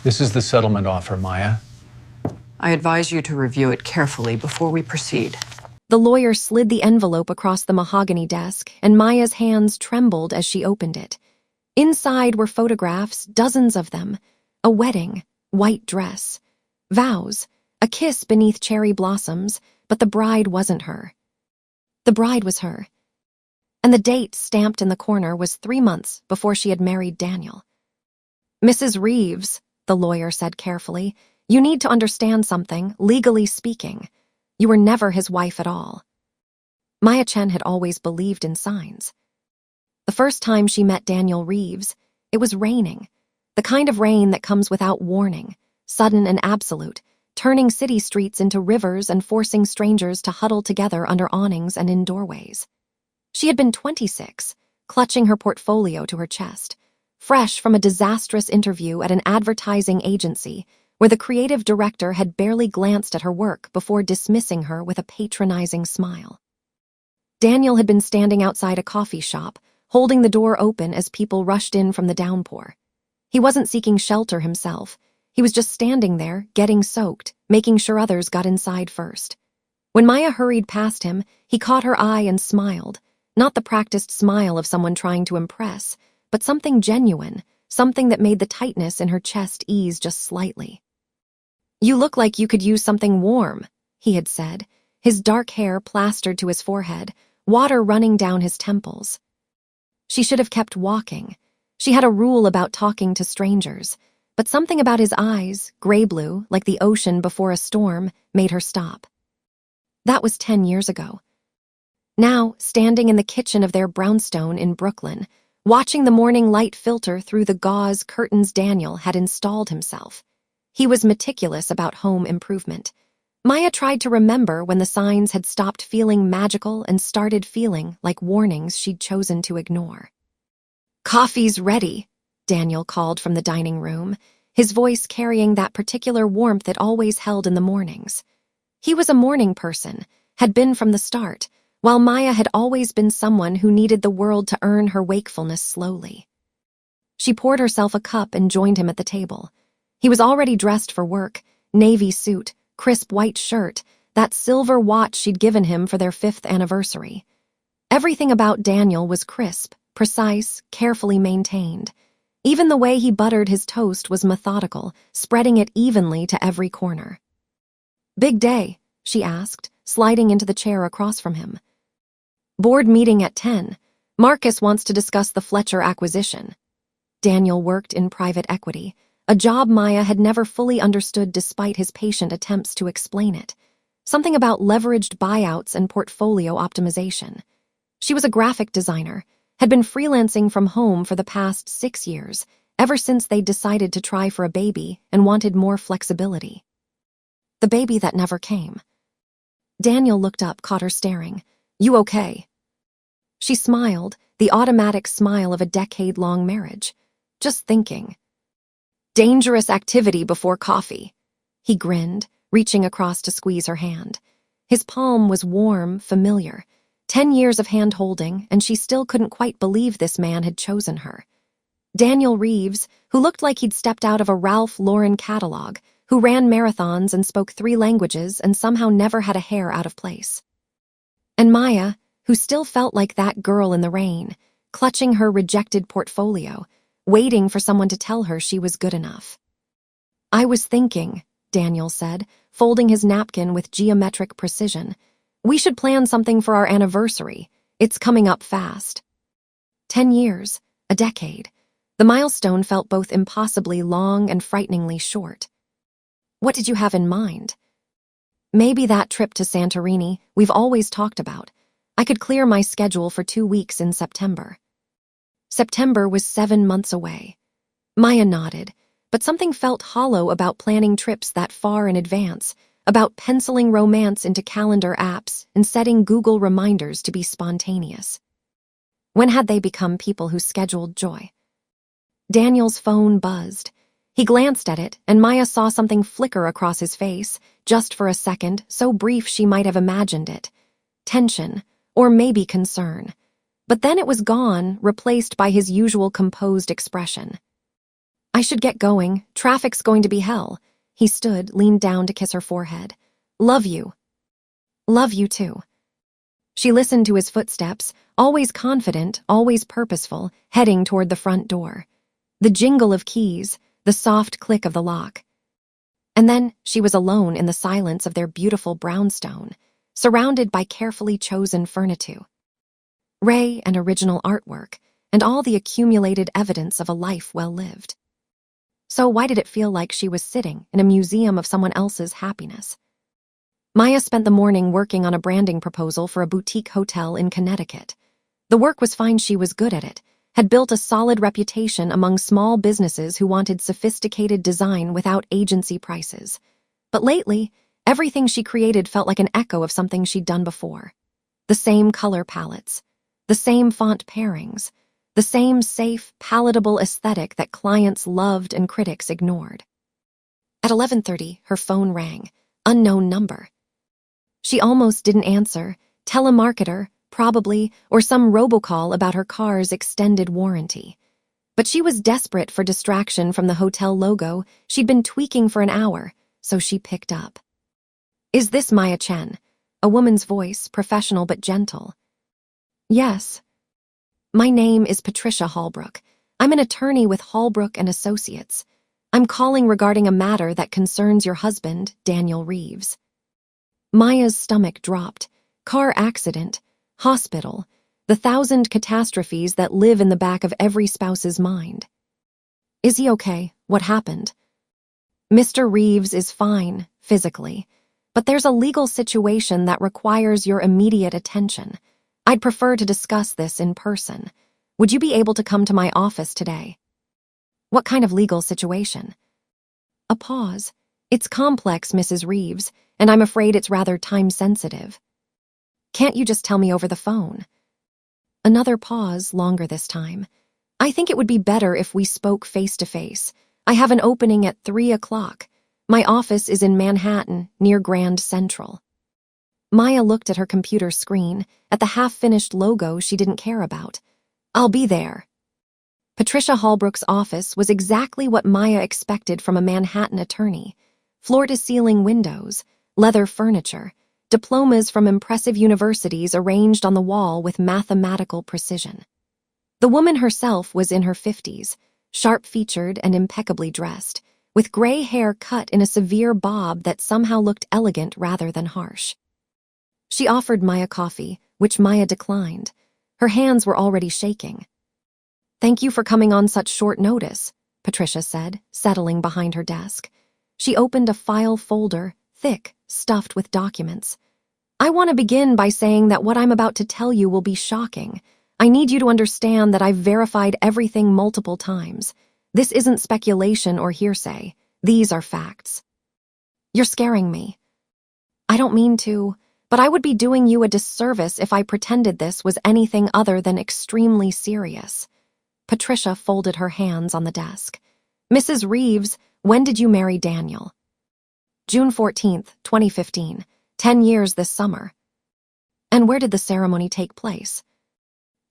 This is the settlement offer, Maya. I advise you to review it carefully before we proceed. The lawyer slid the envelope across the mahogany desk, and Maya's hands trembled as she opened it. Inside were photographs, dozens of them. A wedding, white dress, vows, a kiss beneath cherry blossoms, but the bride wasn't her. The bride was her. And the date stamped in the corner was 3 months before she had married Daniel. "Mrs. Reeves," the lawyer said carefully, "you need to understand something, legally speaking. You were never his wife at all." Maya Chen had always believed in signs. The first time she met Daniel Reeves, it was raining. The kind of rain that comes without warning, sudden and absolute, turning city streets into rivers and forcing strangers to huddle together under awnings and in doorways. She had been 26, clutching her portfolio to her chest, fresh from a disastrous interview at an advertising agency where the creative director had barely glanced at her work before dismissing her with a patronizing smile. Daniel had been standing outside a coffee shop, holding the door open as people rushed in from the downpour. He wasn't seeking shelter himself. He was just standing there, getting soaked, making sure others got inside first. When Maya hurried past him, he caught her eye and smiled, not the practiced smile of someone trying to impress, but something genuine, something that made the tightness in her chest ease just slightly. "You look like you could use something warm," he had said, his dark hair plastered to his forehead, water running down his temples. She should have kept walking. She had a rule about talking to strangers, but something about his eyes, gray-blue, like the ocean before a storm, made her stop. That was 10 years ago. Now, standing in the kitchen of their brownstone in Brooklyn, watching the morning light filter through the gauze curtains Daniel had installed himself. He was meticulous about home improvement. Maya tried to remember when the signs had stopped feeling magical and started feeling like warnings she'd chosen to ignore. "Coffee's ready," Daniel called from the dining room, his voice carrying that particular warmth it always held in the mornings. He was a morning person, had been from the start, while Maya had always been someone who needed the world to earn her wakefulness slowly. She poured herself a cup and joined him at the table. He was already dressed for work, navy suit, crisp white shirt, that silver watch she'd given him for their 5th anniversary. Everything about Daniel was crisp, precise, carefully maintained. Even the way he buttered his toast was methodical, spreading it evenly to every corner. "Big day," she asked, sliding into the chair across from him. "Board meeting at 10. Marcus wants to discuss the Fletcher acquisition." Daniel worked in private equity, a job Maya had never fully understood despite his patient attempts to explain it. Something about leveraged buyouts and portfolio optimization. She was a graphic designer, had been freelancing from home for the past 6 years, ever since they decided to try for a baby and wanted more flexibility. The baby that never came. Daniel looked up, caught her staring. "You okay?" She smiled, the automatic smile of a decade-long marriage. "Just thinking." "Dangerous activity before coffee." He grinned, reaching across to squeeze her hand. His palm was warm, familiar. 10 years of hand-holding, and she still couldn't quite believe this man had chosen her. Daniel Reeves, who looked like he'd stepped out of a Ralph Lauren catalog, who ran marathons and spoke 3 languages and somehow never had a hair out of place. And Maya, who still felt like that girl in the rain, clutching her rejected portfolio, waiting for someone to tell her she was good enough. "I was thinking," Daniel said, folding his napkin with geometric precision, "we should plan something for our anniversary. It's coming up fast." 10 years, a decade. The milestone felt both impossibly long and frighteningly short. "What did you have in mind?" "Maybe that trip to Santorini we've always talked about. I could clear my schedule for 2 weeks in September." September was 7 months away. Maya nodded, but something felt hollow about planning trips that far in advance, about penciling romance into calendar apps and setting Google reminders to be spontaneous. When had they become people who scheduled joy? Daniel's phone buzzed. He glanced at it, and Maya saw something flicker across his face, just for a second, so brief she might have imagined it. Tension, or maybe concern. But then it was gone, replaced by his usual composed expression. I should get going. Traffic's going to be hell. He stood, leaned down to kiss her forehead. Love you. Love you too. She listened to his footsteps, always confident, always purposeful, heading toward the front door. The jingle of keys, the soft click of the lock. And then she was alone in the silence of their beautiful brownstone, surrounded by carefully chosen furniture, rare and original artwork, and all the accumulated evidence of a life well lived. So why did it feel like she was sitting in a museum of someone else's happiness? Maya spent the morning working on a branding proposal for a boutique hotel in Connecticut. The work was fine, she was good at it, had built a solid reputation among small businesses who wanted sophisticated design without agency prices. But lately, everything she created felt like an echo of something she'd done before. The same color palettes, the same font pairings, the same safe, palatable aesthetic that clients loved and critics ignored. At 11:30, her phone rang. Unknown number. She almost didn't answer. Telemarketer, probably, or some robocall about her car's extended warranty. But she was desperate for distraction from the hotel logo she'd been tweaking for an hour, so she picked up. Is this Maya Chen? A woman's voice, professional but gentle. Yes. My name is Patricia Hallbrook. I'm an attorney with Hallbrook and Associates. I'm calling regarding a matter that concerns your husband, Daniel Reeves. Maya's stomach dropped. Car accident, hospital, the 1,000 catastrophes that live in the back of every spouse's mind. Is he okay? What happened? Mr. Reeves is fine, physically, but there's a legal situation that requires your immediate attention. I'd prefer to discuss this in person. Would you be able to come to my office today? What kind of legal situation? A pause. It's complex, Mrs. Reeves, and I'm afraid it's rather time-sensitive. Can't you just tell me over the phone? Another pause, longer this time. I think it would be better if we spoke face-to-face. I have an opening at 3 o'clock. My office is in Manhattan, near Grand Central. Maya looked at her computer screen, at the half-finished logo she didn't care about. I'll be there. Patricia Hallbrook's office was exactly what Maya expected from a Manhattan attorney. Floor-to-ceiling windows, leather furniture, diplomas from impressive universities arranged on the wall with mathematical precision. The woman herself was in her 50s, sharp-featured and impeccably dressed, with gray hair cut in a severe bob that somehow looked elegant rather than harsh. She offered Maya coffee, which Maya declined. Her hands were already shaking. Thank you for coming on such short notice, Patricia said, settling behind her desk. She opened a file folder, thick, stuffed with documents. I want to begin by saying that what I'm about to tell you will be shocking. I need you to understand that I've verified everything multiple times. This isn't speculation or hearsay. These are facts. You're scaring me. I don't mean to, but I would be doing you a disservice if I pretended this was anything other than extremely serious. Patricia folded her hands on the desk. Mrs. Reeves, when did you marry Daniel? June 14th, 2015. 10 years this summer. And where did the ceremony take place?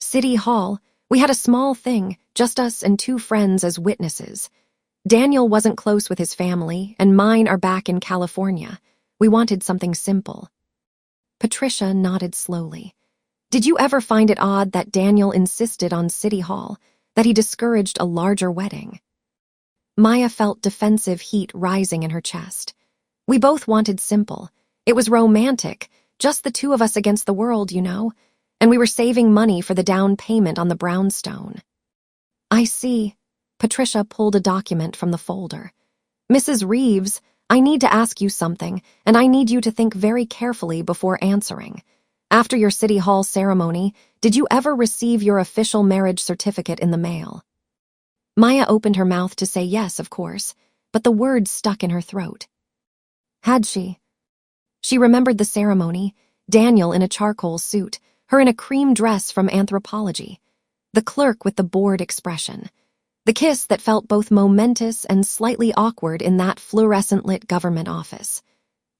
City Hall. We had a small thing, just us and 2 friends as witnesses. Daniel wasn't close with his family, and mine are back in California. We wanted something simple. Patricia nodded slowly. Did you ever find it odd that Daniel insisted on City Hall, that he discouraged a larger wedding? Maya felt defensive heat rising in her chest. We both wanted simple. It was romantic, just the 2 of us against the world, you know, and we were saving money for the down payment on the brownstone. I see. Patricia pulled a document from the folder. Mrs. Reeves, I need to ask you something, and I need you to think very carefully before answering. After your City Hall ceremony, did you ever receive your official marriage certificate in the mail? Maya opened her mouth to say yes, of course, but the words stuck in her throat. Had she? She remembered the ceremony, Daniel in a charcoal suit, her in a cream dress from anthropology, the clerk with the bored expression, the kiss that felt both momentous and slightly awkward in that fluorescent-lit government office.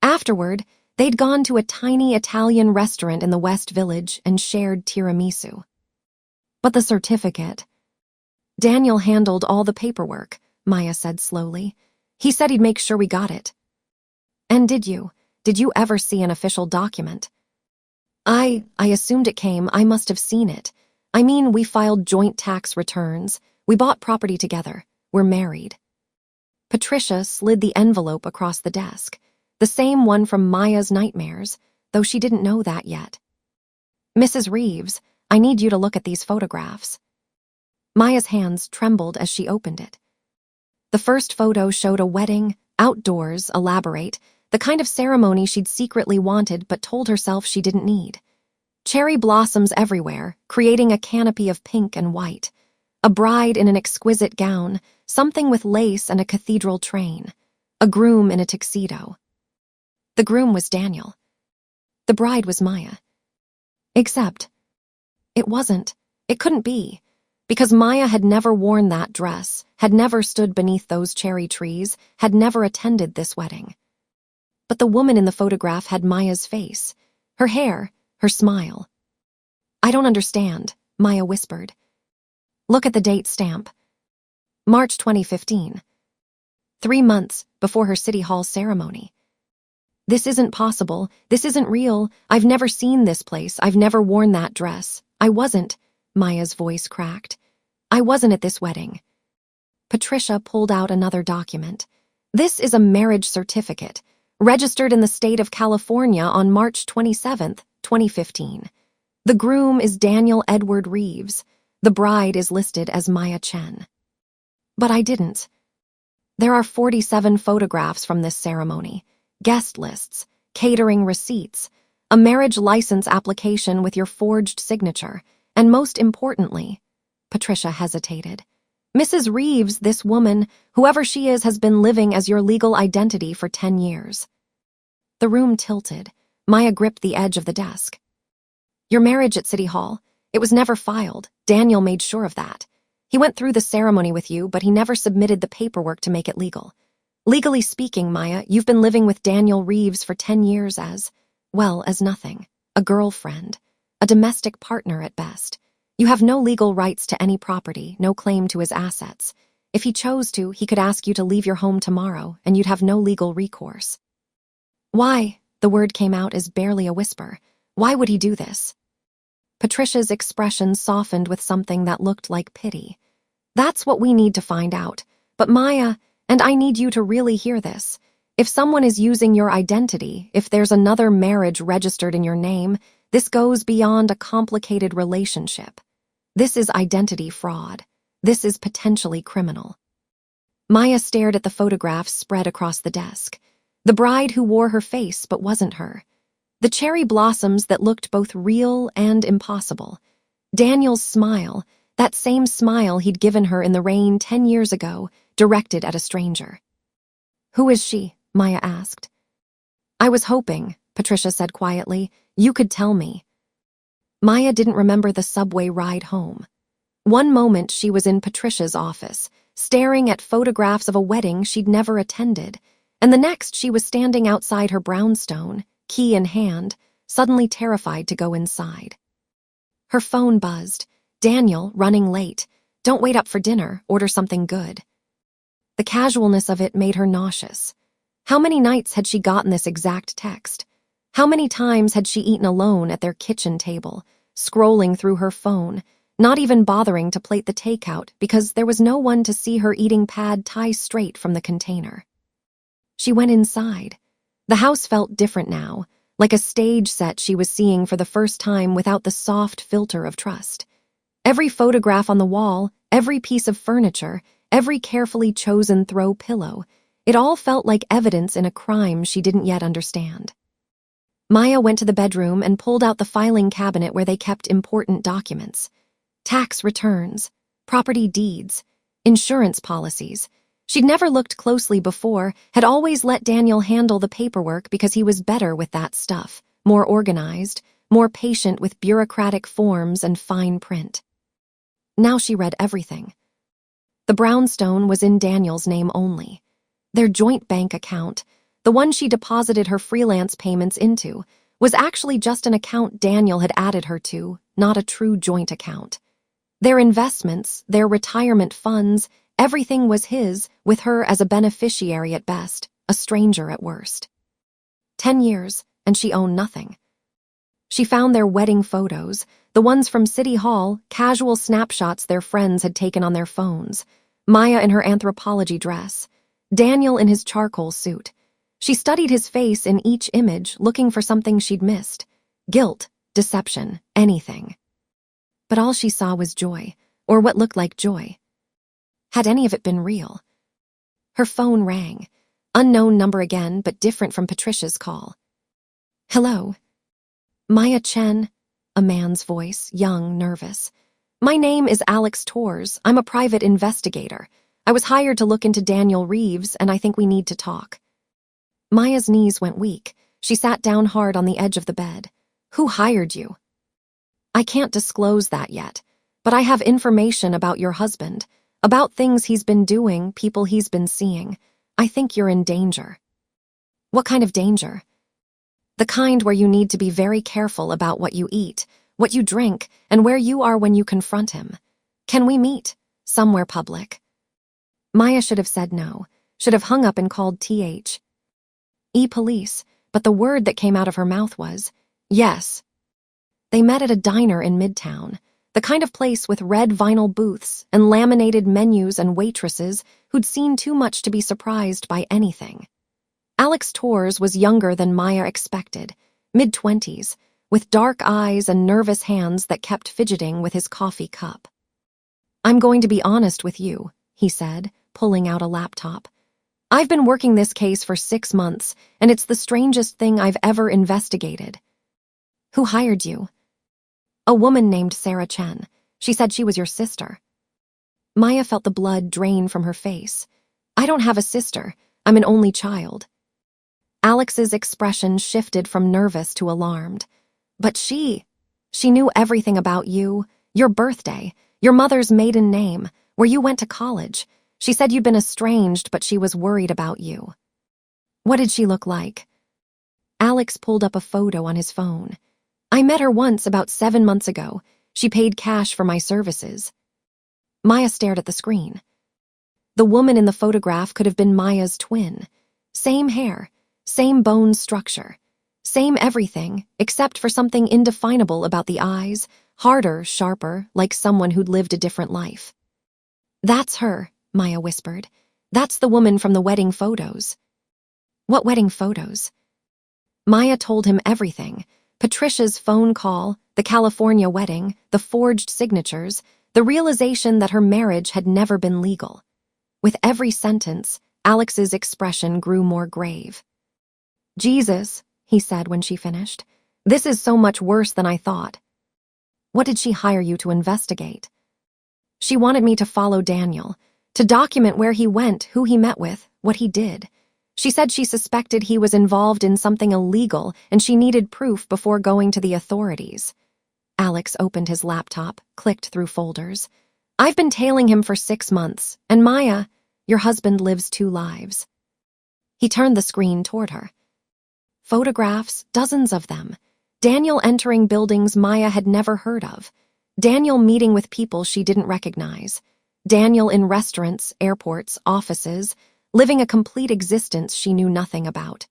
Afterward, they'd gone to a tiny Italian restaurant in the West Village and shared tiramisu. But the certificate. Daniel handled all the paperwork, Maya said slowly. He said he'd make sure we got it. And did you? Did you ever see an official document? I assumed it came. I must have seen it. I mean, we filed joint tax returns. We bought property together. We're married. Patricia slid the envelope across the desk, the same one from Maya's nightmares, though she didn't know that yet. Mrs. Reeves, I need you to look at these photographs. Maya's hands trembled as she opened it. The first photo showed a wedding, outdoors, elaborate, the kind of ceremony she'd secretly wanted but told herself she didn't need. Cherry blossoms everywhere, creating a canopy of pink and white. A bride in an exquisite gown, something with lace and a cathedral train. A groom in a tuxedo. The groom was Daniel. The bride was Maya. Except, it wasn't. It couldn't be. Because Maya had never worn that dress, had never stood beneath those cherry trees, had never attended this wedding. But the woman in the photograph had Maya's face, her hair, her smile. I don't understand, Maya whispered. Look at the date stamp. March 2015. 3 months before her City Hall ceremony. This isn't possible. This isn't real. I've never seen this place. I've never worn that dress. I wasn't. Maya's voice cracked. I wasn't at this wedding. Patricia pulled out another document. This is a marriage certificate, registered in the state of California on March 27, 2015. The groom is Daniel Edward Reeves. The bride is listed as Maya Chen. But I didn't. There are 47 photographs from this ceremony, guest lists, catering receipts, a marriage license application with your forged signature, and most importantly, Patricia hesitated. Mrs. Reeves, this woman, whoever she is, has been living as your legal identity for 10 years. The room tilted. Maya gripped the edge of the desk. Your marriage at City Hall, it was never filed. Daniel made sure of that. He went through the ceremony with you, but he never submitted the paperwork to make it legal. Legally speaking, Maya, you've been living with Daniel Reeves for 10 years as nothing. A girlfriend. A domestic partner at best. You have no legal rights to any property, no claim to his assets. If he chose to, he could ask you to leave your home tomorrow, and you'd have no legal recourse. Why? The word came out as barely a whisper. Why would he do this? Patricia's expression softened with something that looked like pity. That's what we need to find out. But Maya, and I need you to really hear this, if someone is using your identity, if there's another marriage registered in your name, this goes beyond a complicated relationship. This is identity fraud. This is potentially criminal. Maya stared at the photographs spread across the desk. The bride who wore her face but wasn't her. The cherry blossoms that looked both real and impossible. Daniel's smile, that same smile he'd given her in the rain 10 years ago, directed at a stranger. Who is she? Maya asked. I was hoping, Patricia said quietly, you could tell me. Maya didn't remember the subway ride home. One moment she was in Patricia's office, staring at photographs of a wedding she'd never attended, and the next she was standing outside her brownstone, key in hand, suddenly terrified to go inside. Her phone buzzed. Daniel, running late. Don't wait up for dinner, order something good. The casualness of it made her nauseous. How many nights had she gotten this exact text? How many times had she eaten alone at their kitchen table, scrolling through her phone, not even bothering to plate the takeout because there was no one to see her eating pad thai straight from the container? She went inside. The house felt different now, like a stage set she was seeing for the first time without the soft filter of trust. Every photograph on the wall, every piece of furniture, every carefully chosen throw pillow, it all felt like evidence in a crime she didn't yet understand. Maya went to the bedroom and pulled out the filing cabinet where they kept important documents. Tax returns, property deeds, insurance policies. She'd never looked closely before, had always let Daniel handle the paperwork because he was better with that stuff, more organized, more patient with bureaucratic forms and fine print. Now she read everything. The brownstone was in Daniel's name only. Their joint bank account, the one she deposited her freelance payments into, was actually just an account Daniel had added her to, not a true joint account. Their investments, their retirement funds, Everything was his, with her as a beneficiary at best, a stranger at worst. 10 years, and she owned nothing. She found their wedding photos, the ones from City Hall, casual snapshots their friends had taken on their phones. Maya in her anthropology dress, Daniel in his charcoal suit. She studied his face in each image, looking for something she'd missed. Guilt, deception, anything. But all she saw was joy, or what looked like joy. Had any of it been real? Her phone rang. Unknown number again, but different from Patricia's call. Hello? Maya Chen, a man's voice, young, nervous. My name is Alex Torres. I'm a private investigator. I was hired to look into Daniel Reeves, and I think we need to talk. Maya's knees went weak. She sat down hard on the edge of the bed. Who hired you? I can't disclose that yet, but I have information about your husband, about things he's been doing, people he's been seeing. I think you're in danger. What kind of danger? The kind where you need to be very careful about what you eat, what you drink, and where you are when you confront him. Can we meet? Somewhere public. Maya should have said no, should have hung up and called police, but the word that came out of her mouth was, yes. They met at a diner in Midtown, the kind of place with red vinyl booths and laminated menus and waitresses who'd seen too much to be surprised by anything. Alex Torres was younger than Maya expected, mid-20s, with dark eyes and nervous hands that kept fidgeting with his coffee cup. I'm going to be honest with you, he said, pulling out a laptop. I've been working this case for 6 months, and it's the strangest thing I've ever investigated. Who hired you? A woman named Sarah Chen. She said she was your sister. Maya felt the blood drain from her face. I don't have a sister. I'm an only child. Alex's expression shifted from nervous to alarmed. But she knew everything about you, your birthday, your mother's maiden name, where you went to college. She said you'd been estranged, but she was worried about you. What did she look like? Alex pulled up a photo on his phone. I met her once about 7 months ago. She paid cash for my services. Maya stared at the screen. The woman in the photograph could have been Maya's twin. Same hair, same bone structure, same everything, except for something indefinable about the eyes, harder, sharper, like someone who'd lived a different life. That's her, Maya whispered. That's the woman from the wedding photos. What wedding photos? Maya told him everything. Patricia's phone call, the California wedding, the forged signatures, the realization that her marriage had never been legal. With every sentence, Alex's expression grew more grave. Jesus, he said when she finished, this is so much worse than I thought. What did she hire you to investigate? She wanted me to follow Daniel, to document where he went, who he met with, what he did. She said she suspected he was involved in something illegal and she needed proof before going to the authorities. Alex opened his laptop, clicked through folders. I've been tailing him for 6 months, and Maya, your husband lives 2 lives. He turned the screen toward her. Photographs, dozens of them. Daniel entering buildings Maya had never heard of. Daniel meeting with people she didn't recognize. Daniel in restaurants, airports, offices, living a complete existence she knew nothing about.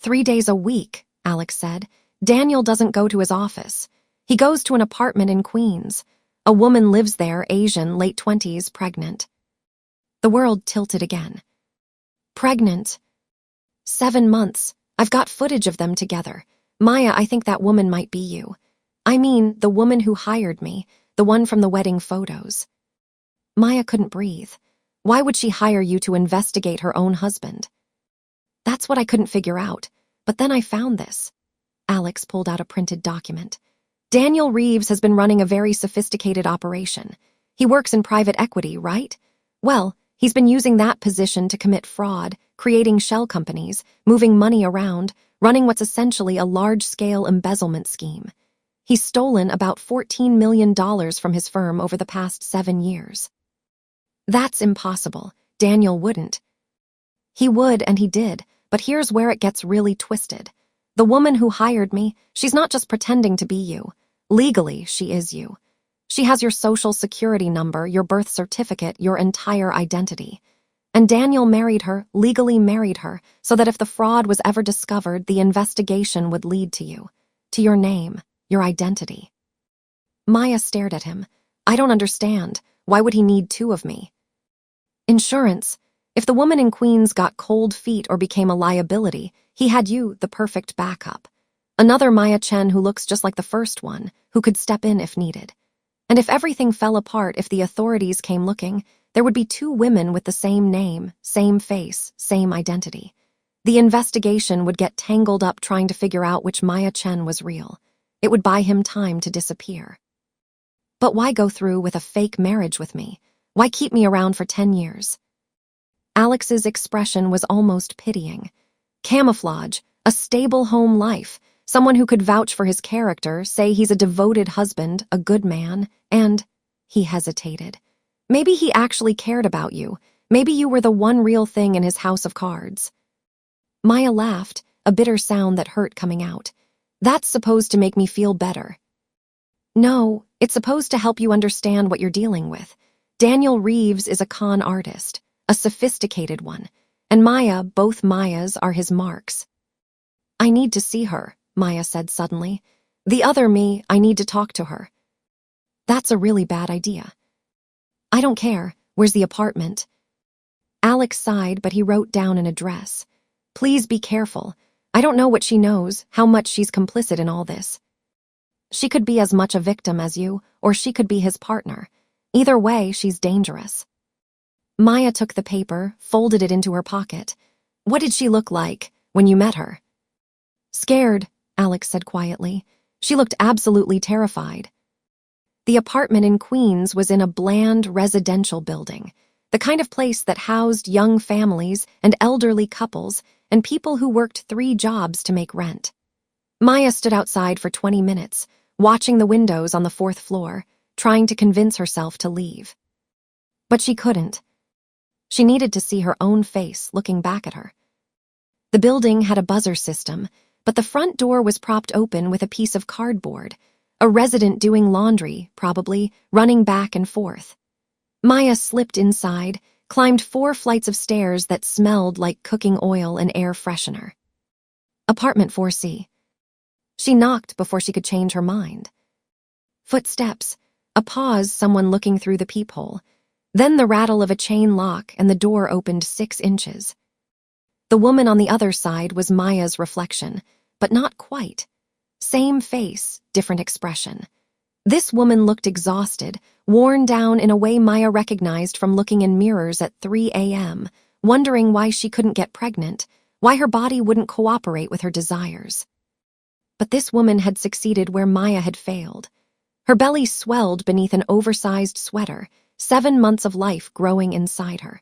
3 days a week, Alex said. Daniel doesn't go to his office. He goes to an apartment in Queens. A woman lives there, Asian, late 20s, pregnant. The world tilted again. Pregnant. 7 months. I've got footage of them together. Maya, I think that woman might be you. I mean, the woman who hired me, the one from the wedding photos. Maya couldn't breathe. Why would she hire you to investigate her own husband? That's what I couldn't figure out, but then I found this. Alex pulled out a printed document. Daniel Reeves has been running a very sophisticated operation. He works in private equity, right? Well, he's been using that position to commit fraud, creating shell companies, moving money around, running what's essentially a large-scale embezzlement scheme. He's stolen about $14 million from his firm over the past 7 years. That's impossible. Daniel wouldn't. He would, and he did, but here's where it gets really twisted. The woman who hired me, she's not just pretending to be you. Legally, she is you. She has your social security number, your birth certificate, your entire identity. And Daniel married her, legally married her, so that if the fraud was ever discovered, the investigation would lead to you, to your name, your identity. Maya stared at him. I don't understand. Why would he need two of me? Insurance. If the woman in Queens got cold feet or became a liability, he had you, the perfect backup. Another Maya Chen who looks just like the first one, who could step in if needed. And if everything fell apart, if the authorities came looking, there would be two women with the same name, same face, same identity. The investigation would get tangled up trying to figure out which Maya Chen was real. It would buy him time to disappear. But why go through with a fake marriage with me? Why keep me around for 10 years? Alex's expression was almost pitying. Camouflage, a stable home life, someone who could vouch for his character, say he's a devoted husband, a good man, and… He hesitated. Maybe he actually cared about you. Maybe you were the one real thing in his house of cards. Maya laughed, a bitter sound that hurt coming out. That's supposed to make me feel better. No, it's supposed to help you understand what you're dealing with. Daniel Reeves is a con artist, a sophisticated one, and Maya, both Mayas, are his marks. I need to see her, Maya said suddenly. The other me, I need to talk to her. That's a really bad idea. I don't care. Where's the apartment? Alex sighed, but he wrote down an address. Please be careful. I don't know what she knows, how much she's complicit in all this. She could be as much a victim as you, or she could be his partner. Either way, she's dangerous. Maya took the paper, folded it into her pocket. What did she look like when you met her? Scared, Alex said quietly. She looked absolutely terrified. The apartment in Queens was in a bland residential building, the kind of place that housed young families and elderly couples and people who worked 3 jobs to make rent. Maya stood outside for 20 minutes, watching the windows on the 4th floor, trying to convince herself to leave. But she couldn't. She needed to see her own face looking back at her. The building had a buzzer system, but the front door was propped open with a piece of cardboard, a resident doing laundry, probably, running back and forth. Maya slipped inside, climbed 4 flights of stairs that smelled like cooking oil and air freshener. Apartment 4C. She knocked before she could change her mind. Footsteps, a pause, someone looking through the peephole, then the rattle of a chain lock and the door opened 6 inches. The woman on the other side was Maya's reflection, but not quite. Same face, different expression. This woman looked exhausted, worn down in a way Maya recognized from looking in mirrors at 3 a.m., wondering why she couldn't get pregnant, why her body wouldn't cooperate with her desires. But this woman had succeeded where Maya had failed. Her belly swelled beneath an oversized sweater, 7 months of life growing inside her.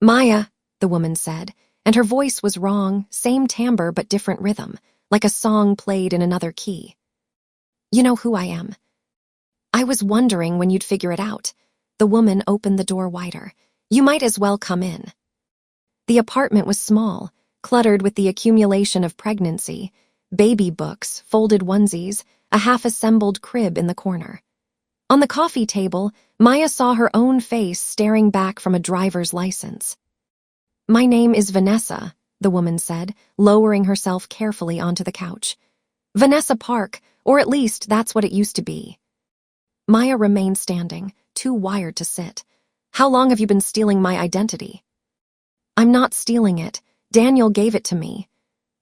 Maya, the woman said, and her voice was wrong, same timbre but different rhythm, like a song played in another key. You know who I am. I was wondering when you'd figure it out. The woman opened the door wider. You might as well come in. The apartment was small, cluttered with the accumulation of pregnancy, baby books, folded onesies, a half-assembled crib in the corner. On the coffee table, Maya saw her own face staring back from a driver's license. My name is Vanessa, the woman said, lowering herself carefully onto the couch. Vanessa Park, or at least that's what it used to be. Maya remained standing, too wired to sit. How long have you been stealing my identity? I'm not stealing it. Daniel gave it to me.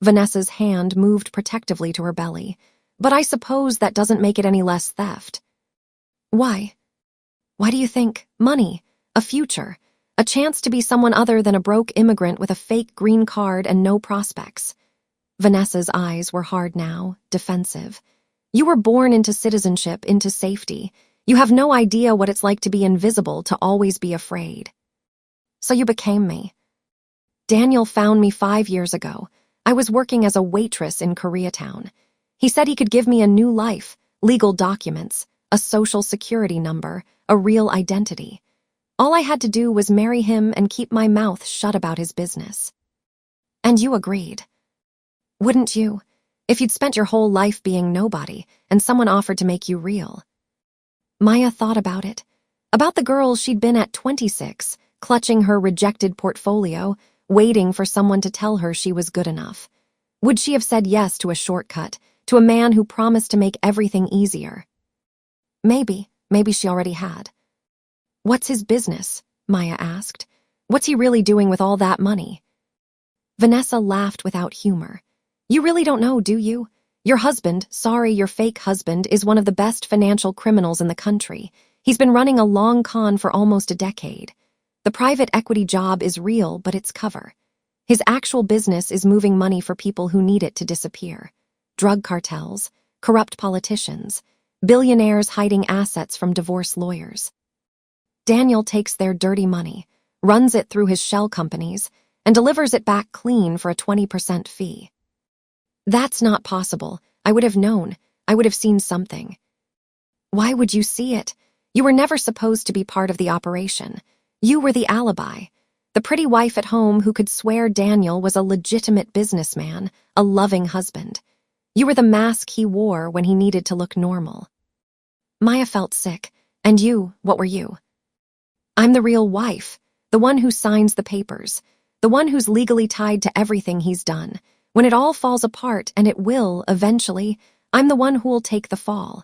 Vanessa's hand moved protectively to her belly. But I suppose that doesn't make it any less theft. Why? Why do you think? Money, a future, a chance to be someone other than a broke immigrant with a fake green card and no prospects. Vanessa's eyes were hard now, defensive. You were born into citizenship, into safety. You have no idea what it's like to be invisible, to always be afraid. So you became me. Daniel found me 5 years ago. I was working as a waitress in Koreatown. He said he could give me a new life, legal documents, a social security number, a real identity. All I had to do was marry him and keep my mouth shut about his business. And you agreed. Wouldn't you? If you'd spent your whole life being nobody and someone offered to make you real. Maya thought about it. About the girl she'd been at 26, clutching her rejected portfolio, waiting for someone to tell her she was good enough. Would she have said yes to a shortcut, to a man who promised to make everything easier? Maybe she already had. What's his business? Maya asked. What's he really doing with all that money? Vanessa laughed without humor. You really don't know, do you? Your husband, sorry, your fake husband, is one of the best financial criminals in the country. He's been running a long con for almost a decade. The private equity job is real, but it's cover. His actual business is moving money for people who need it to disappear. Drug cartels, corrupt politicians, billionaires hiding assets from divorce lawyers. Daniel takes their dirty money, runs it through his shell companies, and delivers it back clean for a 20% fee. That's not possible. I would have known. I would have seen something. Why would you see it? You were never supposed to be part of the operation. You were the alibi. The pretty wife at home who could swear Daniel was a legitimate businessman, a loving husband. You were the mask he wore when he needed to look normal. Maya felt sick. And you, what were you? I'm the real wife, the one who signs the papers, the one who's legally tied to everything he's done. When it all falls apart, and it will, eventually, I'm the one who'll take the fall.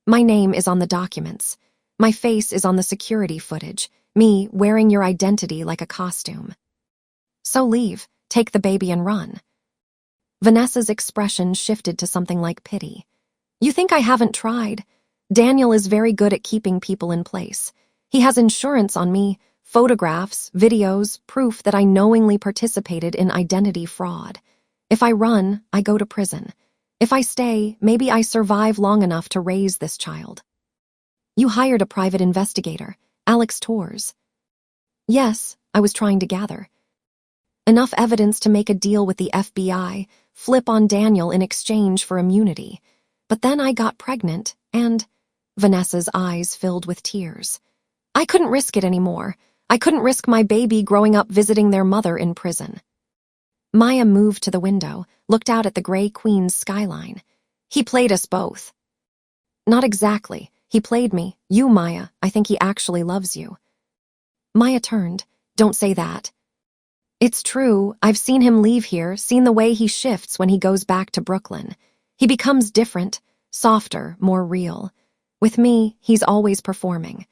My name is on the documents. My face is on the security footage, me wearing your identity like a costume. So leave, take the baby and run. Vanessa's expression shifted to something like pity. You think I haven't tried? Daniel is very good at keeping people in place. He has insurance on me, photographs, videos, proof that I knowingly participated in identity fraud. If I run, I go to prison. If I stay, maybe I survive long enough to raise this child. You hired a private investigator, Alex Torres. Yes, I was trying to gather enough evidence to make a deal with the FBI, flip on Daniel in exchange for immunity. But then I got pregnant, and Vanessa's eyes filled with tears. I couldn't risk it anymore. I couldn't risk my baby growing up visiting their mother in prison. Maya moved to the window, looked out at the gray Queens skyline. He played us both. Not exactly. He played me. You, Maya. I think he actually loves you. Maya turned. Don't say that. It's true. I've seen him leave here, seen the way he shifts when he goes back to Brooklyn. He becomes different, softer, more real. With me, he's always performing.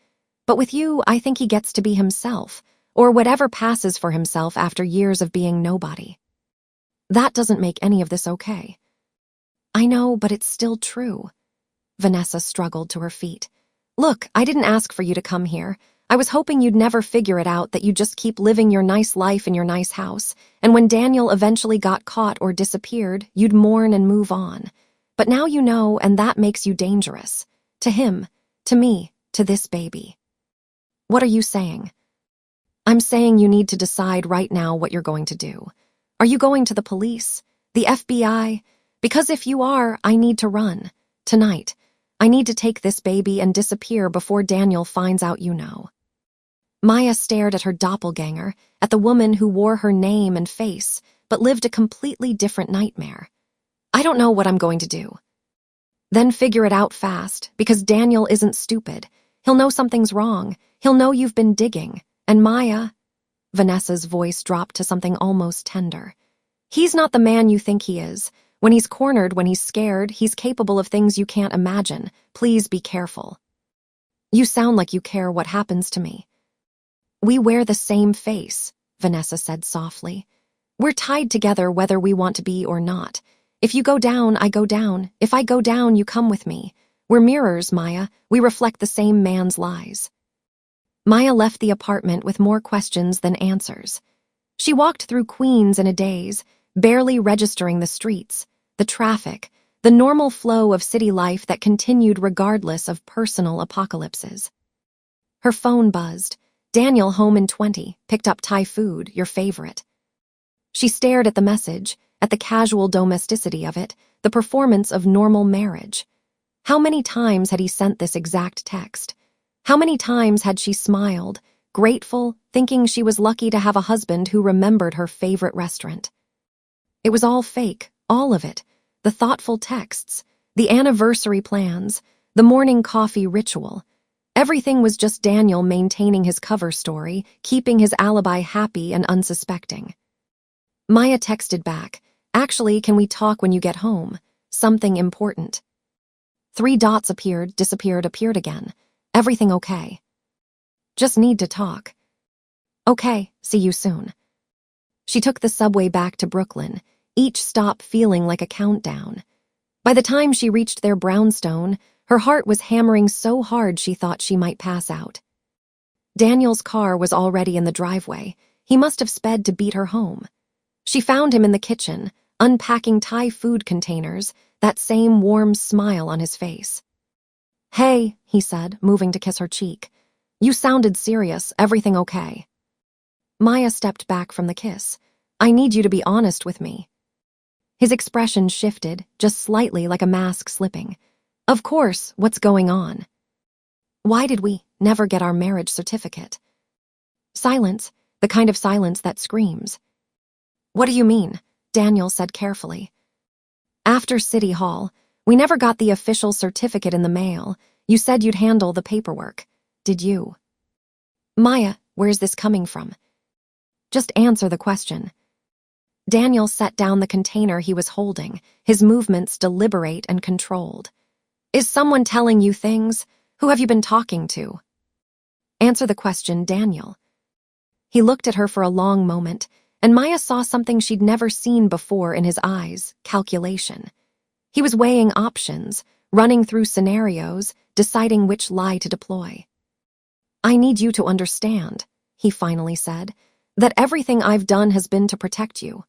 But with you, I think he gets to be himself, or whatever passes for himself after years of being nobody. That doesn't make any of this okay. I know, but it's still true. Vanessa struggled to her feet. Look, I didn't ask for you to come here. I was hoping you'd never figure it out, that you'd just keep living your nice life in your nice house, and when Daniel eventually got caught or disappeared, you'd mourn and move on. But now you know, and that makes you dangerous. To him, to me, to this baby. What are you saying? I'm saying you need to decide right now what you're going to do. Are you going to the police? The FBI? Because if you are, I need to run. Tonight. I need to take this baby and disappear before Daniel finds out you know. Maya stared at her doppelganger, at the woman who wore her name and face, but lived a completely different nightmare. I don't know what I'm going to do. Then figure it out fast, because Daniel isn't stupid. He'll know something's wrong. He'll know you've been digging. And Maya... Vanessa's voice dropped to something almost tender. He's not the man you think he is. When he's cornered, when he's scared, he's capable of things you can't imagine. Please be careful. You sound like you care what happens to me. We wear the same face, Vanessa said softly. We're tied together whether we want to be or not. If you go down, I go down. If I go down, you come with me. We're mirrors, Maya. We reflect the same man's lies. Maya left the apartment with more questions than answers. She walked through Queens in a daze, barely registering the streets, the traffic, the normal flow of city life that continued regardless of personal apocalypses. Her phone buzzed. Daniel, home in 20, picked up Thai food, your favorite. She stared at the message, at the casual domesticity of it, the performance of normal marriage. How many times had he sent this exact text? How many times had she smiled, grateful, thinking she was lucky to have a husband who remembered her favorite restaurant? It was all fake, all of it. The thoughtful texts, the anniversary plans, the morning coffee ritual. Everything was just Daniel maintaining his cover story, keeping his alibi happy and unsuspecting. Maya texted back, "Actually, can we talk when you get home? Something important." 3 dots appeared, disappeared, appeared again. "Everything okay? Just need to talk." "Okay, see you soon." She took the subway back to Brooklyn, each stop feeling like a countdown. By the time she reached their brownstone, her heart was hammering so hard she thought she might pass out. Daniel's car was already in the driveway. He must have sped to beat her home. She found him in the kitchen, unpacking Thai food containers, that same warm smile on his face. "Hey," he said, moving to kiss her cheek. "You sounded serious. Everything okay?" Maya stepped back from the kiss. "I need you to be honest with me." His expression shifted, just slightly, like a mask slipping. "Of course, what's going on? Why did we never get our marriage certificate?" Silence, the kind of silence that screams. "What do you mean?" Daniel said carefully. "After City Hall, we never got the official certificate in the mail. You said you'd handle the paperwork. Did you?" "Maya, where's this coming from? Just answer the question." Daniel set down the container he was holding, his movements deliberate and controlled. "Is someone telling you things? Who have you been talking to?" "Answer the question, Daniel." He looked at her for a long moment, and Maya saw something she'd never seen before in his eyes: calculation. He was weighing options, running through scenarios, deciding which lie to deploy. "I need you to understand," he finally said, "that everything I've done has been to protect you."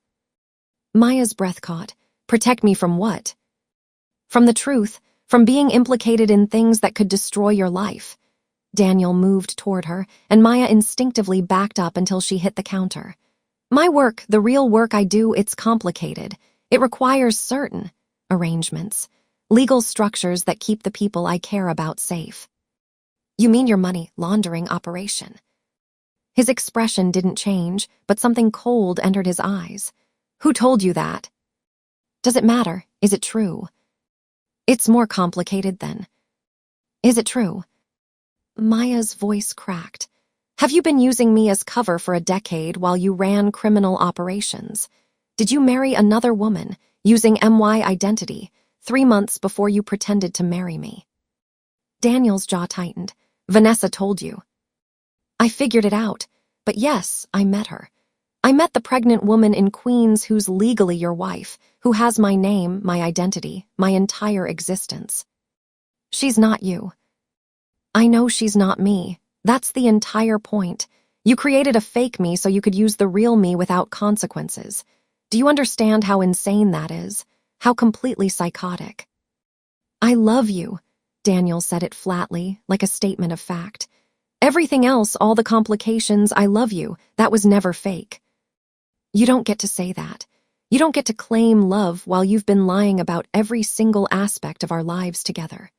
Maya's breath caught. "Protect me from what?" "From the truth, from being implicated in things that could destroy your life." Daniel moved toward her, and Maya instinctively backed up until she hit the counter. "My work, the real work I do, it's complicated. It requires certain arrangements, legal structures that keep the people I care about safe." "You mean your money laundering operation?" His expression didn't change, but something cold entered his eyes. "Who told you that?" "Does it matter? Is it true?" "It's more complicated than." "Is it true?" Maya's voice cracked. "Have you been using me as cover for a decade while you ran criminal operations? Did you marry another woman, using MY identity, 3 months before you pretended to marry me?" Daniel's jaw tightened. "Vanessa told you." "I figured it out, but yes, I met her. I met the pregnant woman in Queens who's legally your wife, who has my name, my identity, my entire existence." "She's not you." "I know she's not me. That's the entire point. You created a fake me so you could use the real me without consequences. Do you understand how insane that is? How completely psychotic?" "I love you," Daniel said it flatly, like a statement of fact. "Everything else, all the complications, I love you, that was never fake." "You don't get to say that. You don't get to claim love while you've been lying about every single aspect of our lives together.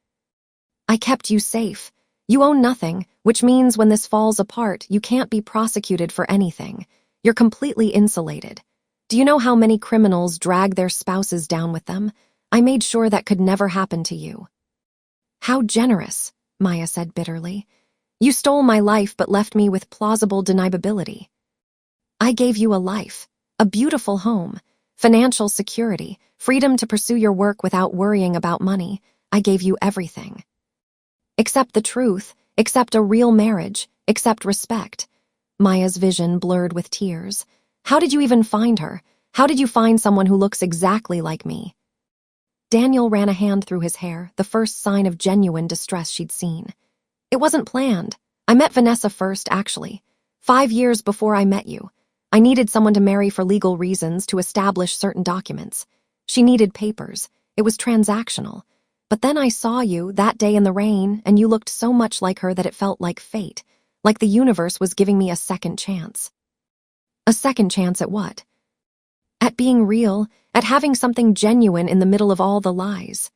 I kept you safe. You own nothing, which means when this falls apart, you can't be prosecuted for anything. You're completely insulated. Do you know how many criminals drag their spouses down with them? I made sure that could never happen to you." "How generous," Maya said bitterly. "You stole my life but left me with plausible deniability. I gave you a life, a beautiful home, financial security, freedom to pursue your work without worrying about money. I gave you everything. Except the truth, except a real marriage, except respect." Maya's vision blurred with tears. "How did you even find her? How did you find someone who looks exactly like me?" Daniel ran a hand through his hair, the first sign of genuine distress she'd seen. "It wasn't planned. I met Vanessa first, actually. 5 years before I met you. I needed someone to marry for legal reasons, to establish certain documents. She needed papers. It was transactional. But then I saw you that day in the rain, and you looked so much like her that it felt like fate, like the universe was giving me a second chance." "A second chance at what?" "At being real, at having something genuine in the middle of all the lies."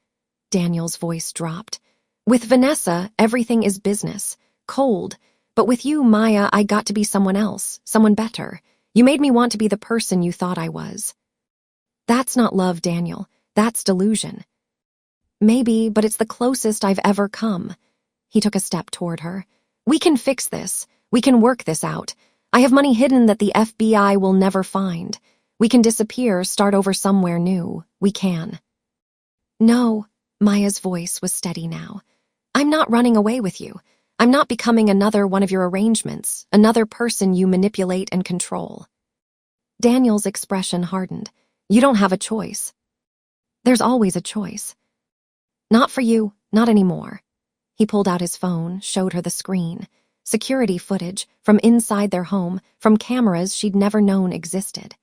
Daniel's voice dropped. "With Vanessa, everything is business, cold. But with you, Maya, I got to be someone else, someone better. You made me want to be the person you thought I was." "That's not love, Daniel. That's delusion." "Maybe, but it's the closest I've ever come." He took a step toward her. We can fix this. We can work this out. I have money hidden that the FBI will never find. We can disappear, start over somewhere new. We can. No, Maya's voice was steady now. I'm not running away with you. I'm not becoming another one of your arrangements, another person you manipulate and control. Daniel's expression hardened. You don't have a choice. There's always a choice. Not for you, not anymore. He pulled out his phone, showed her the screen. Security footage from inside their home, from cameras she'd never known existed.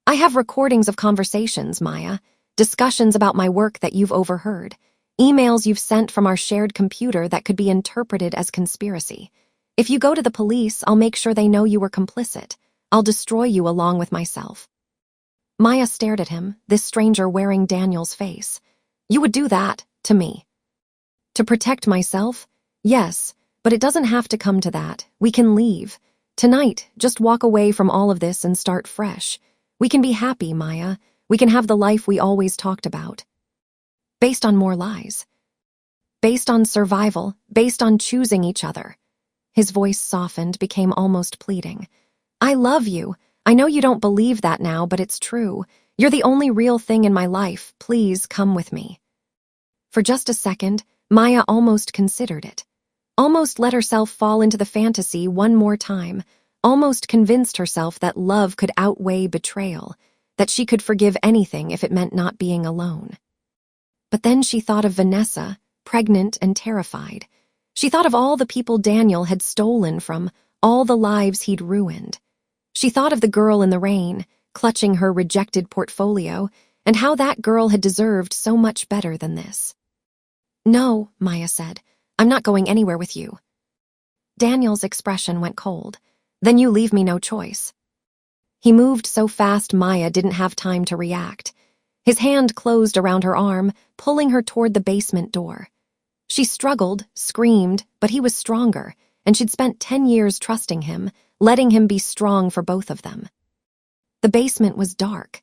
I have recordings of conversations, Maya. Discussions about my work that you've overheard. Emails you've sent from our shared computer that could be interpreted as conspiracy. If you go to the police, I'll make sure they know you were complicit. I'll destroy you along with myself. Maya stared at him, this stranger wearing Daniel's face. You would do that to me. To protect myself? Yes, but it doesn't have to come to that. We can leave. Tonight, just walk away from all of this and start fresh. We can be happy, Maya. We can have the life we always talked about. Based on more lies. Based on survival, based on choosing each other. His voice softened, became almost pleading. I love you. I know you don't believe that now, but it's true. You're the only real thing in my life. Please come with me. For just a second, Maya almost considered it. Almost let herself fall into the fantasy one more time. Almost convinced herself that love could outweigh betrayal, that she could forgive anything if it meant not being alone. But then she thought of Vanessa, pregnant and terrified. She thought of all the people Daniel had stolen from, all the lives he'd ruined. She thought of the girl in the rain, clutching her rejected portfolio, and how that girl had deserved so much better than this. No, Maya said, I'm not going anywhere with you. Daniel's expression went cold. Then you leave me no choice. He moved so fast Maya didn't have time to react. His hand closed around her arm, pulling her toward the basement door. She struggled, screamed, but he was stronger, and she'd spent 10 years trusting him, letting him be strong for both of them. The basement was dark.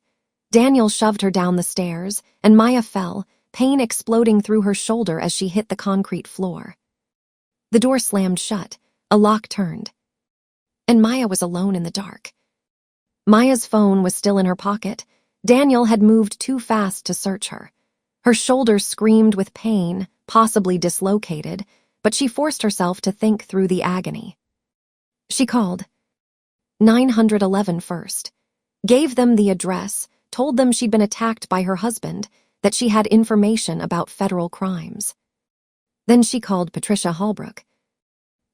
Daniel shoved her down the stairs, and Maya fell, pain exploding through her shoulder as she hit the concrete floor. The door slammed shut, a lock turned. And Maya was alone in the dark. Maya's phone was still in her pocket. Daniel had moved too fast to search her. Her shoulder screamed with pain, possibly dislocated, but she forced herself to think through the agony. She called 911 first, gave them the address, told them she'd been attacked by her husband, that she had information about federal crimes. Then she called Patricia Holbrook.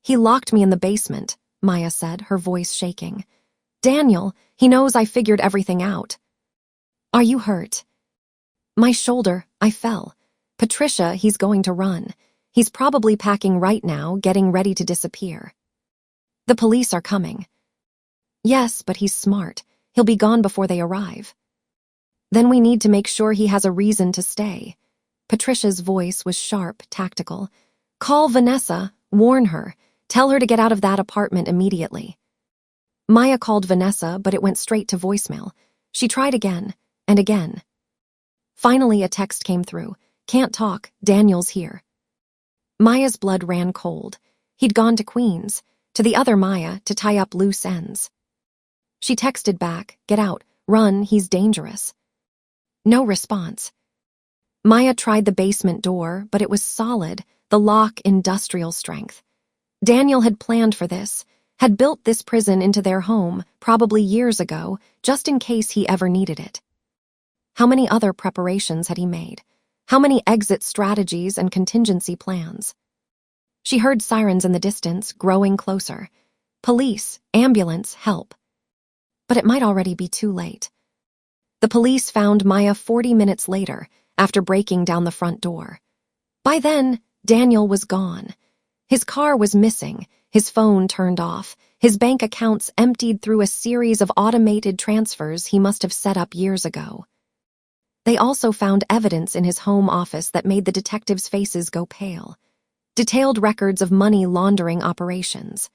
He locked me in the basement, Maya said, her voice shaking. Daniel, he knows I figured everything out. Are you hurt? My shoulder, I fell. Patricia, he's going to run. He's probably packing right now, getting ready to disappear. The police are coming. Yes, but he's smart. He'll be gone before they arrive. Then we need to make sure he has a reason to stay. Patricia's voice was sharp, tactical. Call Vanessa, warn her, tell her to get out of that apartment immediately. Maya called Vanessa, but it went straight to voicemail. She tried again, and again. Finally, a text came through. Can't talk, Daniel's here. Maya's blood ran cold. He'd gone to Queens, to the other Maya, to tie up loose ends. She texted back, get out, run, he's dangerous. No response. Maya tried the basement door, but it was solid, the lock industrial strength. Daniel had planned for this, had built this prison into their home, probably years ago, just in case he ever needed it. How many other preparations had he made? How many exit strategies and contingency plans? She heard sirens in the distance, growing closer. Police, ambulance, help. But it might already be too late. The police found Maya 40 minutes later, after breaking down the front door. By then, Daniel was gone. His car was missing, his phone turned off, his bank accounts emptied through a series of automated transfers he must have set up years ago. They also found evidence in his home office that made the detectives' faces go pale. Detailed records of money laundering operations,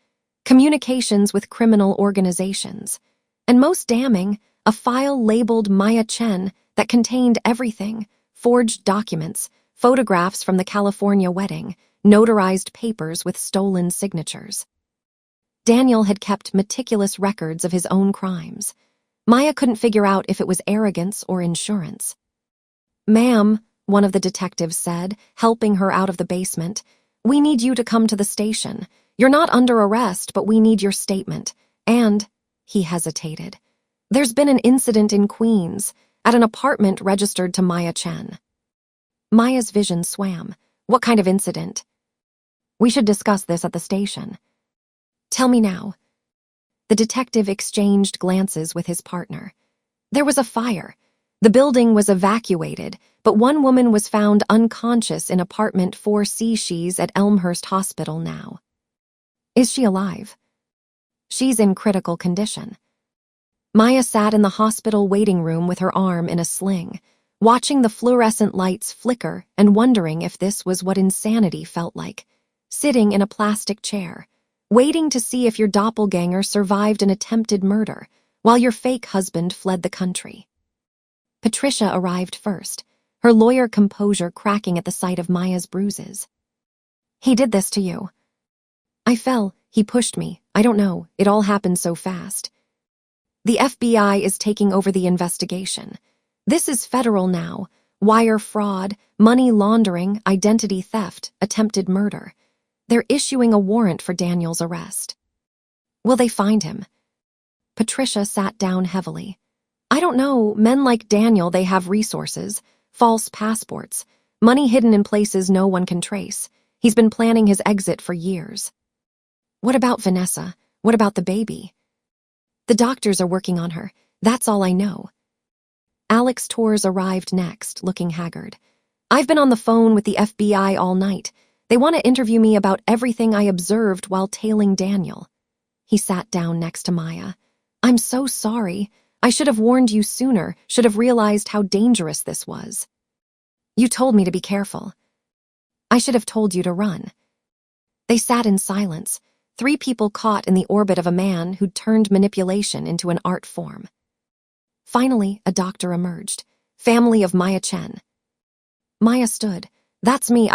communications with criminal organizations, and most damning, a file labeled Maya Chen that contained everything, forged documents, photographs from the California wedding, notarized papers with stolen signatures. Daniel had kept meticulous records of his own crimes. Maya couldn't figure out if it was arrogance or insurance. "Ma'am," one of the detectives said, helping her out of the basement, "we need you to come to the station. You're not under arrest, but we need your statement. And," he hesitated, "there's been an incident in Queens, at an apartment registered to Maya Chen." Maya's vision swam. "What kind of incident?" "We should discuss this at the station." "Tell me now." The detective exchanged glances with his partner. There was a fire. The building was evacuated, but one woman was found unconscious in apartment 4C. She's at Elmhurst Hospital now. "Is she alive?" "She's in critical condition." Maya sat in the hospital waiting room with her arm in a sling, watching the fluorescent lights flicker and wondering if this was what insanity felt like, sitting in a plastic chair, waiting to see if your doppelganger survived an attempted murder while your fake husband fled the country. Patricia arrived first, her lawyer composure cracking at the sight of Maya's bruises. "He did this to you." "I fell, he pushed me, I don't know, it all happened so fast." "The FBI is taking over the investigation. This is federal now. Wire fraud, money laundering, identity theft, attempted murder. They're issuing a warrant for Daniel's arrest." "Will they find him?" Patricia sat down heavily. "I don't know, men like Daniel, they have resources, false passports, money hidden in places no one can trace. He's been planning his exit for years." "What about Vanessa? What about the baby?" "The doctors are working on her. That's all I know." Alex Torres arrived next, looking haggard. "I've been on the phone with the FBI all night. They want to interview me about everything I observed while tailing Daniel." He sat down next to Maya. "I'm so sorry. I should have warned you sooner, should have realized how dangerous this was." "You told me to be careful." "I should have told you to run." They sat in silence, three people caught in the orbit of a man who'd turned manipulation into an art form. Finally, a doctor emerged. "Family of Maya Chen." Maya stood. "That's me,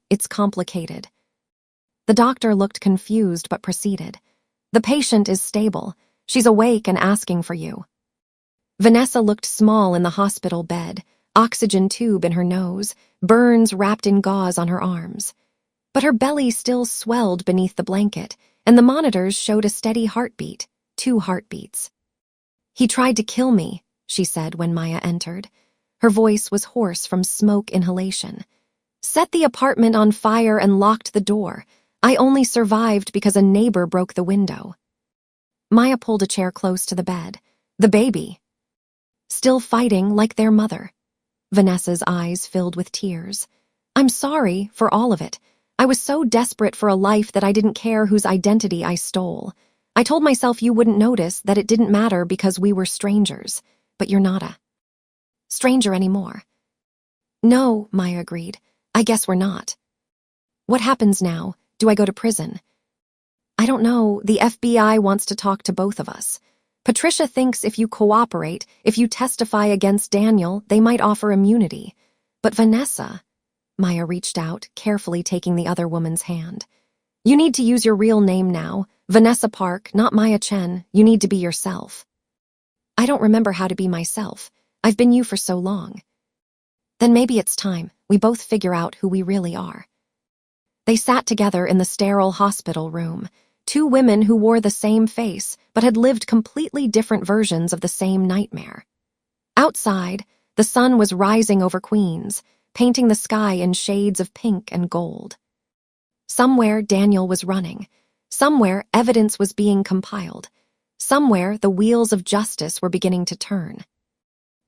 it's complicated." The doctor looked confused but proceeded. "The patient is stable. She's awake and asking for you." Vanessa looked small in the hospital bed, oxygen tube in her nose, burns wrapped in gauze on her arms. But her belly still swelled beneath the blanket, and the monitors showed a steady heartbeat, 2 heartbeats. "He tried to kill me," she said when Maya entered. Her voice was hoarse from smoke inhalation. "Set the apartment on fire and locked the door. I only survived because a neighbor broke the window." Maya pulled a chair close to the bed. "The baby?" "Still fighting like their mother." Vanessa's eyes filled with tears. "I'm sorry for all of it. I was so desperate for a life that I didn't care whose identity I stole. I told myself you wouldn't notice, that it didn't matter because we were strangers. But you're not a stranger anymore." "No," Maya agreed. "I guess we're not." "What happens now? Do I go to prison?" "I don't know. The FBI wants to talk to both of us. Patricia thinks if you cooperate, if you testify against Daniel, they might offer immunity. But Vanessa..." Maya reached out, carefully taking the other woman's hand. "You need to use your real name now. Vanessa Park, not Maya Chen. You need to be yourself." "I don't remember how to be myself. I've been you for so long." "Then maybe it's time we both figure out who we really are." They sat together in the sterile hospital room, 2 women who wore the same face but had lived completely different versions of the same nightmare. Outside, the sun was rising over Queens, painting the sky in shades of pink and gold. Somewhere Daniel was running. Somewhere evidence was being compiled. Somewhere the wheels of justice were beginning to turn.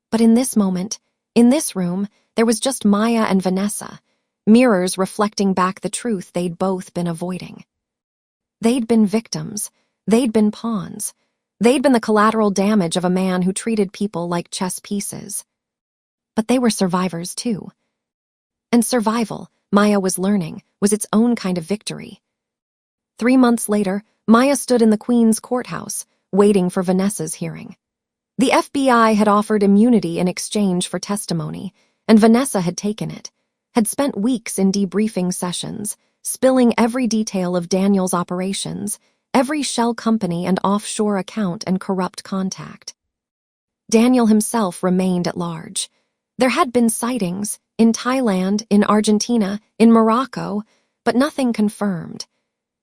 But in this moment, in this room, there was just Maya and Vanessa, mirrors reflecting back the truth they'd both been avoiding. They'd been victims. They'd been pawns. They'd been the collateral damage of a man who treated people like chess pieces. But they were survivors too. And survival, Maya was learning, was its own kind of victory. 3 months later, Maya stood in the Queen's courthouse, waiting for Vanessa's hearing. The FBI had offered immunity in exchange for testimony, and Vanessa had taken it, had spent weeks in debriefing sessions, spilling every detail of Daniel's operations, every shell company and offshore account and corrupt contact. Daniel himself remained at large. There had been sightings in Thailand, in Argentina, in Morocco, but nothing confirmed.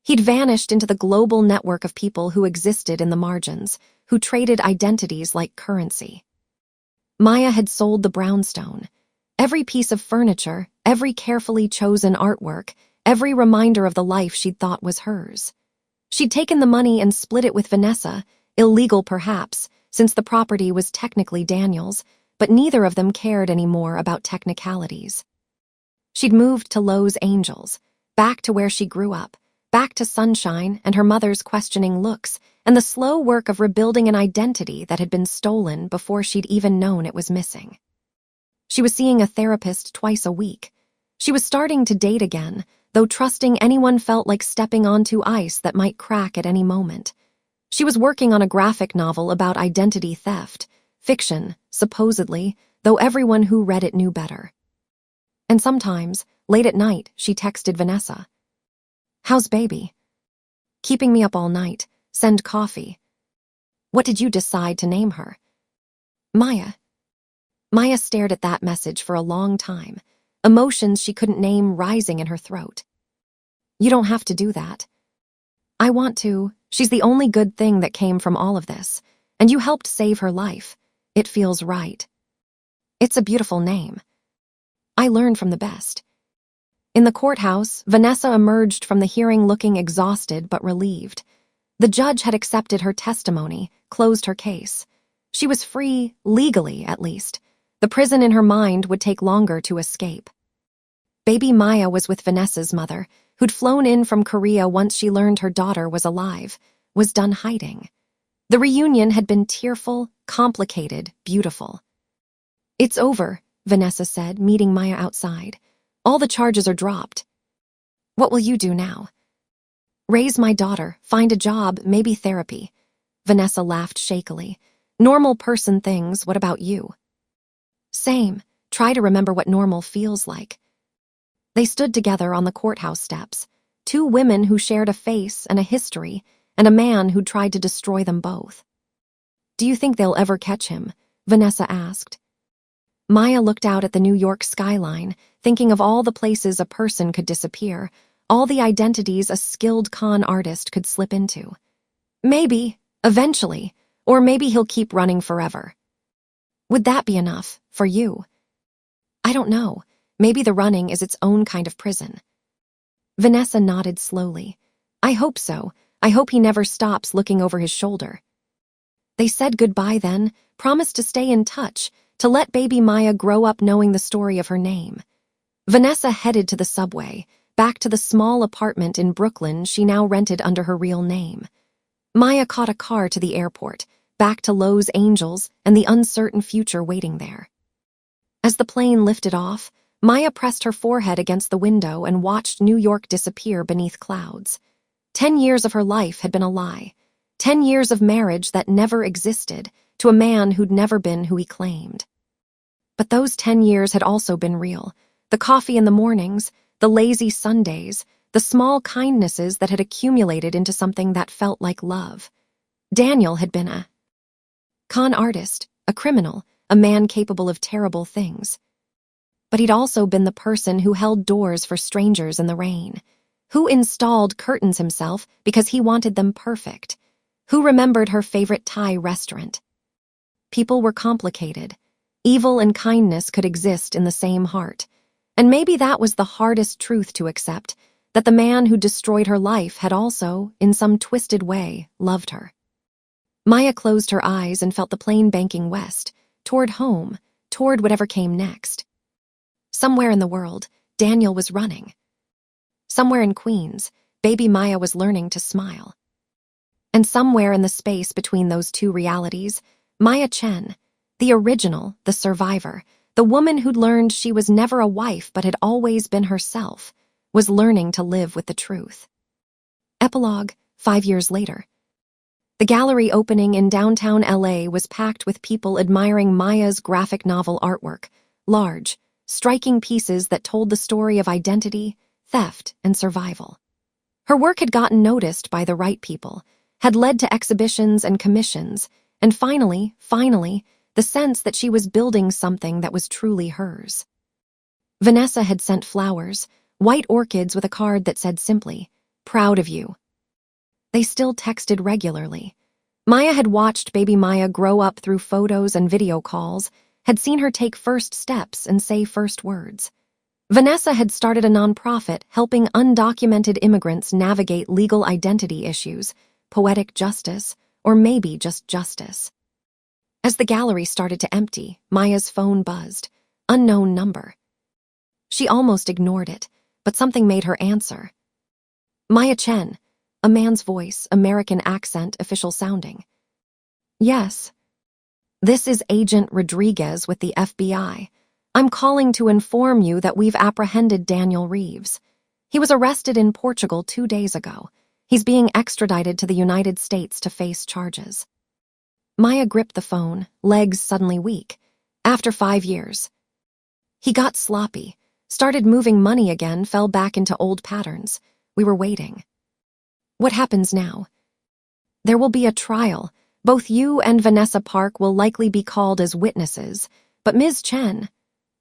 He'd vanished into the global network of people who existed in the margins, who traded identities like currency. Maya had sold the brownstone. Every piece of furniture, every carefully chosen artwork, every reminder of the life she'd thought was hers. She'd taken the money and split it with Vanessa, illegal perhaps, since the property was technically Daniel's, but neither of them cared anymore about technicalities. She'd moved to Los Angeles, back to where she grew up, back to sunshine and her mother's questioning looks, and the slow work of rebuilding an identity that had been stolen before she'd even known it was missing. She was seeing a therapist twice a week. She was starting to date again, though trusting anyone felt like stepping onto ice that might crack at any moment. She was working on a graphic novel about identity theft, fiction, supposedly, though everyone who read it knew better. And sometimes, late at night, she texted Vanessa. "How's baby? Keeping me up all night. Send coffee. What did you decide to name her?" "Maya." Maya stared at that message for a long time, emotions she couldn't name rising in her throat. "You don't have to do that." "I want to. She's the only good thing that came from all of this, and you helped save her life. It feels right." "It's a beautiful name. I learned from the best." In the courthouse, Vanessa emerged from the hearing looking exhausted but relieved. The judge had accepted her testimony, closed her case. She was free, legally at least. The prison in her mind would take longer to escape. Baby Maya was with Vanessa's mother, who'd flown in from Korea once she learned her daughter was alive, was done hiding. The reunion had been tearful, complicated, beautiful. "It's over," Vanessa said, meeting Maya outside. "All the charges are dropped." "What will you do now?" "Raise my daughter, find a job, maybe therapy." Vanessa laughed shakily. "Normal person things, what about you?" "Same. Try to remember what normal feels like." They stood together on the courthouse steps, two women who shared a face and a history, and a man who'd tried to destroy them both. "Do you think they'll ever catch him?" Vanessa asked. Maya looked out at the New York skyline, thinking of all the places a person could disappear, all the identities a skilled con artist could slip into. "Maybe, eventually, or maybe he'll keep running forever." "Would that be enough, for you?" "I don't know. Maybe the running is its own kind of prison." Vanessa nodded slowly. "I hope so. I hope he never stops looking over his shoulder." They said goodbye then, promised to stay in touch, to let baby Maya grow up knowing the story of her name. Vanessa headed to the subway, back to the small apartment in Brooklyn she now rented under her real name. Maya caught a car to the airport, back to Los Angeles and the uncertain future waiting there. As the plane lifted off, Maya pressed her forehead against the window and watched New York disappear beneath clouds. 10 years of her life had been a lie. 10 years of marriage that never existed, to a man who'd never been who he claimed. But those 10 years had also been real. The coffee in the mornings, the lazy Sundays, the small kindnesses that had accumulated into something that felt like love. Daniel had been a con artist, a criminal, a man capable of terrible things. But he'd also been the person who held doors for strangers in the rain, who installed curtains himself because he wanted them perfect, who remembered her favorite Thai restaurant. People were complicated. Evil and kindness could exist in the same heart. And maybe that was the hardest truth to accept, that the man who destroyed her life had also, in some twisted way, loved her. Maya closed her eyes and felt the plane banking west, toward home, toward whatever came next. Somewhere in the world, Daniel was running. Somewhere in Queens, baby Maya was learning to smile. And somewhere in the space between those two realities, Maya Chen, the original, the survivor, the woman who'd learned she was never a wife but had always been herself, was learning to live with the truth. Epilogue, 5 years later. The gallery opening in downtown LA was packed with people admiring Maya's graphic novel artwork, large, striking pieces that told the story of identity, theft, and survival. Her work had gotten noticed by the right people, had led to exhibitions and commissions, and finally, the sense that she was building something that was truly hers. Vanessa had sent flowers, white orchids with a card that said simply, "Proud of you." They still texted regularly. Maya had watched baby Maya grow up through photos and video calls, had seen her take first steps and say first words. Vanessa had started a nonprofit helping undocumented immigrants navigate legal identity issues, poetic justice, or maybe just justice. As the gallery started to empty, Maya's phone buzzed. Unknown number. She almost ignored it, but something made her answer. Maya Chen, a man's voice, American accent, official sounding. Yes. This is Agent Rodriguez with the FBI. I'm calling to inform you that we've apprehended Daniel Reeves. He was arrested in Portugal 2 days ago. He's being extradited to the United States to face charges. Maya gripped the phone, legs suddenly weak. After 5 years. He got sloppy, started moving money again, fell back into old patterns. We were waiting. What happens now? There will be a trial. Both you and Vanessa Park will likely be called as witnesses. But Ms. Chen,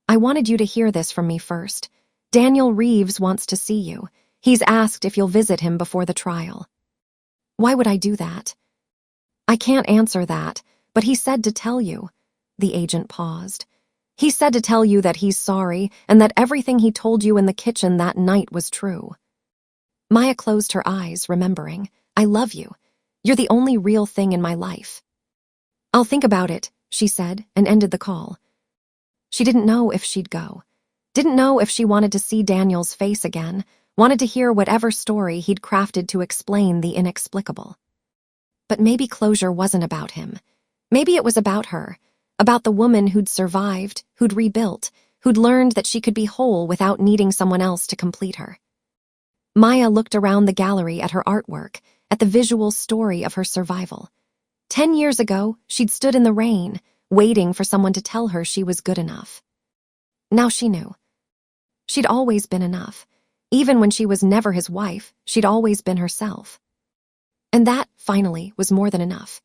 I wanted you to hear this from me first. Daniel Reeves wants to see you. He's asked if you'll visit him before the trial. Why would I do that? I can't answer that, but he said to tell you. The agent paused. He said to tell you that he's sorry and that everything he told you in the kitchen that night was true. Maya closed her eyes, remembering. I love you. You're the only real thing in my life. I'll think about it, she said, and ended the call. She didn't know if she'd go. Didn't know if she wanted to see Daniel's face again, wanted to hear whatever story he'd crafted to explain the inexplicable. But maybe closure wasn't about him. Maybe it was about her, about the woman who'd survived, who'd rebuilt, who'd learned that she could be whole without needing someone else to complete her. Maya looked around the gallery at her artwork, at the visual story of her survival. 10 years ago, she'd stood in the rain, waiting for someone to tell her she was good enough. Now she knew. She'd always been enough. Even when she was never his wife, she'd always been herself. And that, finally, was more than enough.